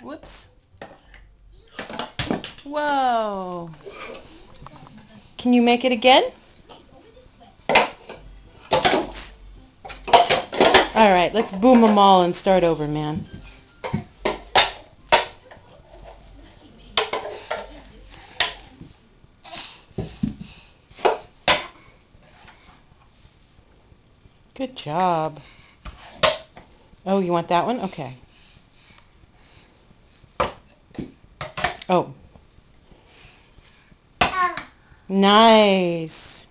Whoops. Whoa. Can you make it again? Oops. All right, let's boom them all and start over, man. Good job. Oh, you want that one? Okay. Oh. Nice.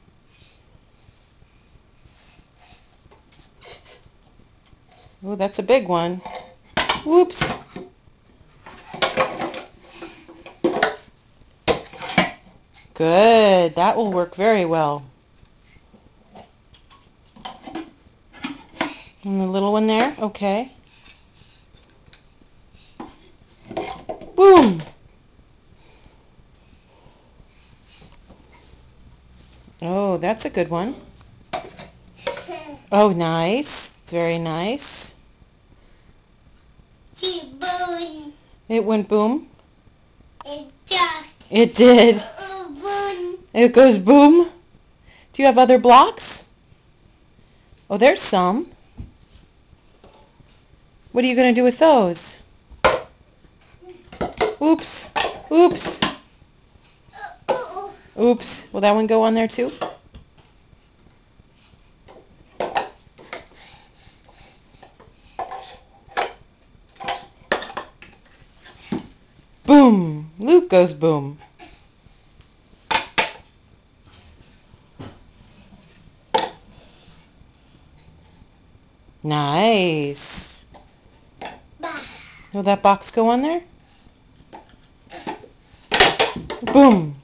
Oh, that's a big one. Whoops. Good. That will work very well. And the little one there? Okay. Boom! Oh, that's a good one. Oh, nice. Very nice. Boom. It went boom? It does. It did. Boom. It goes boom? Do you have other blocks? Oh, there's some. What are you going to do with those? Oops. Oops. Oops. Will that one go on there too? Boom. Luke goes boom. Nice. Will that box go on there? Boom.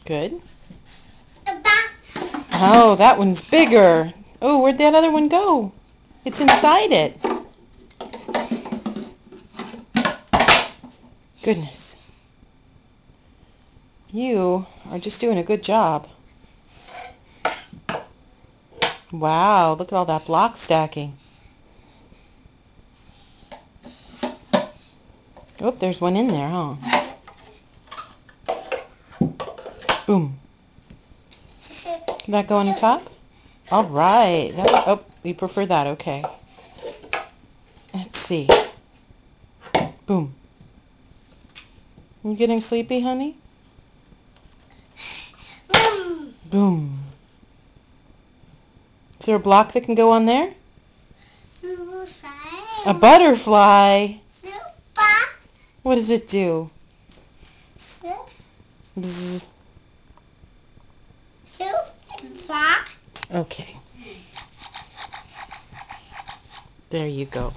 Good. Oh, that one's bigger. Oh, where'd that other one go? It's inside it. Goodness. You are just doing a good job. Wow, look at all that block stacking. Oh, there's one in there, huh? Boom. Can that go on the top? All right. Oh, you prefer that. Okay. Let's see. Boom. You getting sleepy, honey? Boom. Boom. Is there a block that can go on there? A butterfly? What does it do? Bzz. Okay. There you go.